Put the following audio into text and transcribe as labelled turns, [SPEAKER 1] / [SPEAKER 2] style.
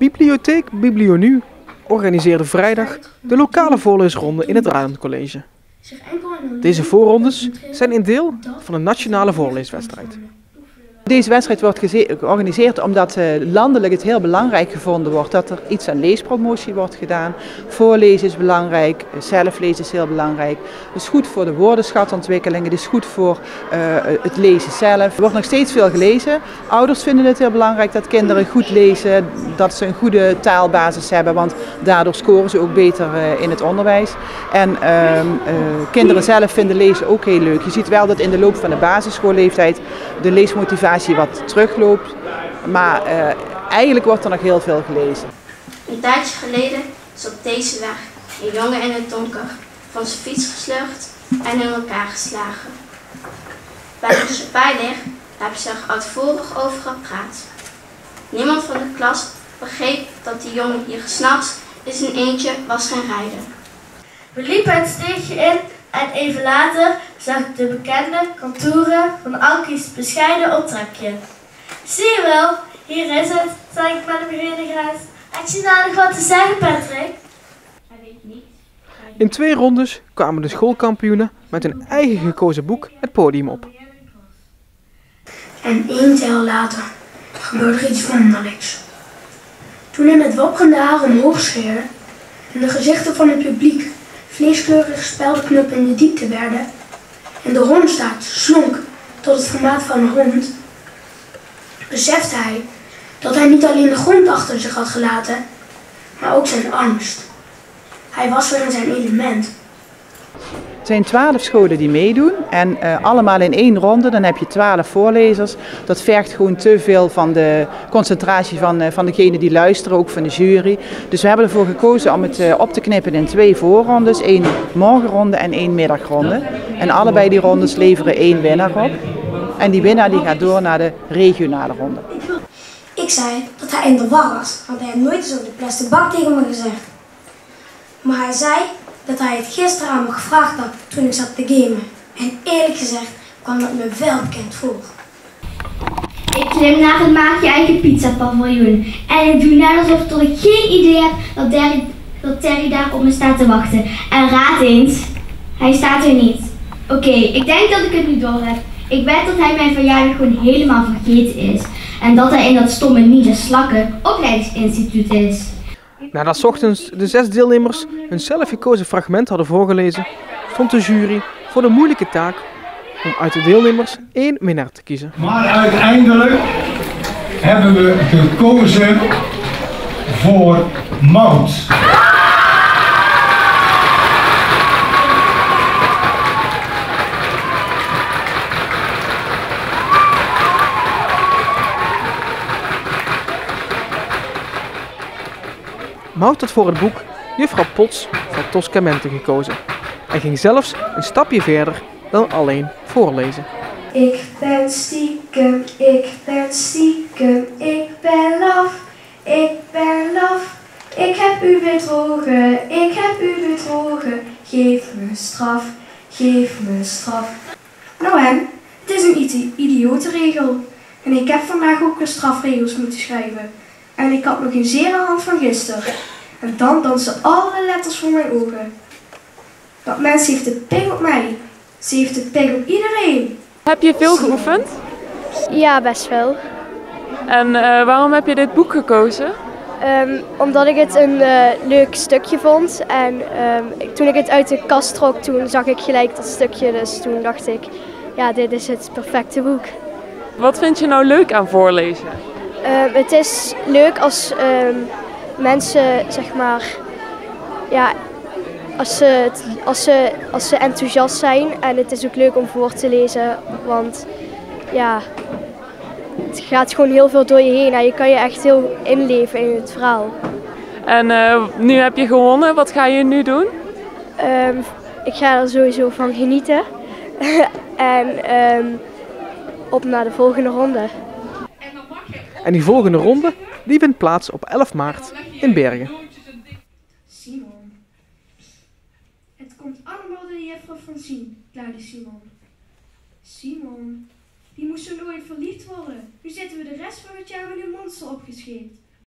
[SPEAKER 1] Bibliotheek Biblionu organiseerde vrijdag de lokale voorleesronde in het Radencollege. Deze voorrondes zijn een deel van een nationale voorleeswedstrijd.
[SPEAKER 2] Deze wedstrijd wordt georganiseerd omdat landelijk het heel belangrijk gevonden wordt dat er iets aan leespromotie wordt gedaan. Voorlezen is belangrijk, zelflezen is heel belangrijk. Het is goed voor de woordenschatontwikkeling, het is goed voor het lezen zelf. Er wordt nog steeds veel gelezen. Ouders vinden het heel belangrijk dat kinderen goed lezen, dat ze een goede taalbasis hebben, want daardoor scoren ze ook beter in het onderwijs. En kinderen zelf vinden lezen ook heel leuk. Je ziet wel dat in de loop van de basisschoolleeftijd de leesmotivatie wat terugloopt, maar eigenlijk wordt er nog heel veel gelezen.
[SPEAKER 3] Een tijdje geleden is op deze weg een jongen in het donker van zijn fiets gesleurd en in elkaar geslagen. Bij de chauffeurleer hebben ze er uitvoerig over gepraat. Niemand van de klas begreep dat die jongen hier 's nachts in zijn eentje was gaan rijden.
[SPEAKER 4] We liepen het steegje in en even later zag ik de bekende contouren van Alkie's bescheiden optrekje. Zie je wel, hier is het, zei ik met een beginnigheid. Had je nou nog wat te zeggen, Patrick?
[SPEAKER 3] Hij weet niet.
[SPEAKER 1] In 2 rondes kwamen de schoolkampioenen met hun eigen gekozen boek het podium op.
[SPEAKER 5] En 1 tel later gebeurde er iets wonderlijks. Toen in het wapperende haar omhoog scheerde en de gezichten van het publiek vleeskleurige speldenknuppen in de diepte werden en de rondstaart slonk tot het formaat van een hond, besefte hij dat hij niet alleen de grond achter zich had gelaten, maar ook zijn angst. Hij was weer in zijn element.
[SPEAKER 2] Er zijn 12 scholen die meedoen en allemaal in 1 ronde, dan heb je 12 voorlezers. Dat vergt gewoon te veel van de concentratie van degenen die luisteren, ook van de jury. Dus we hebben ervoor gekozen om het op te knippen in 2 voorrondes, 1 morgenronde en 1 middagronde. En allebei die rondes leveren 1 winnaar op. En die winnaar die gaat door naar de regionale ronde.
[SPEAKER 5] Ik zei dat hij in de war was, want hij had nooit zo de plastic bak tegen me gezegd. Maar hij zei dat hij het gisteren aan me gevraagd had toen ik zat te gamen. En eerlijk gezegd kwam dat me wel bekend voor.
[SPEAKER 6] Ik klim naar het maak je eigen pizza paviljoen. En ik doe net alsof dat ik geen idee heb dat Terry daar op me staat te wachten. En raad eens, hij staat er niet. Oké, ik denk dat ik het nu door heb. Ik weet dat hij mijn verjaardag gewoon helemaal vergeten is. En dat hij in dat stomme Nieder Slakken opleidingsinstituut is.
[SPEAKER 1] Nadat 's ochtends de 6 deelnemers hun zelf gekozen fragment hadden voorgelezen, stond de jury voor de moeilijke taak om uit de deelnemers 1 winnaar te kiezen.
[SPEAKER 7] Maar uiteindelijk hebben we gekozen voor Maud.
[SPEAKER 1] Maud had voor het boek Juffrouw Pots van Toscamente gekozen en ging zelfs een stapje verder dan alleen voorlezen.
[SPEAKER 5] Ik ben stiekem, ik ben stiekem, ik ben laf, ik ben laf. Ik heb u bedrogen, ik heb u bedrogen. Geef me straf, geef me straf. Nou en, het is een idiote regel. En ik heb vandaag ook een strafregels moeten schrijven. En ik had nog een zere hand van gisteren. En dan dansen alle letters voor mijn ogen. Dat mens heeft de pik op mij. Ze heeft de pik op iedereen.
[SPEAKER 8] Heb je veel geoefend?
[SPEAKER 9] Ja, best wel.
[SPEAKER 8] En waarom heb je dit boek gekozen?
[SPEAKER 9] Omdat ik het een leuk stukje vond. En toen ik het uit de kast trok, toen zag ik gelijk dat stukje. Dus toen dacht ik, ja, dit is het perfecte boek.
[SPEAKER 8] Wat vind je nou leuk aan voorlezen?
[SPEAKER 9] Het is leuk als mensen, zeg maar, ja, als ze enthousiast zijn. En het is ook leuk om voor te lezen, want ja, het gaat gewoon heel veel door je heen en je kan je echt heel inleven in het verhaal.
[SPEAKER 8] En nu heb je gewonnen, wat ga je nu doen?
[SPEAKER 9] Ik ga er sowieso van genieten en op naar de volgende ronde.
[SPEAKER 1] En die volgende ronde die vindt plaats op 11 maart in Bergen.
[SPEAKER 5] Simon. Het komt allemaal door de juffrouw van Sien, luidde Simon. Simon, die moest zo nooit verliefd worden. Nu zitten we de rest van het jaar met een monster opgescheept.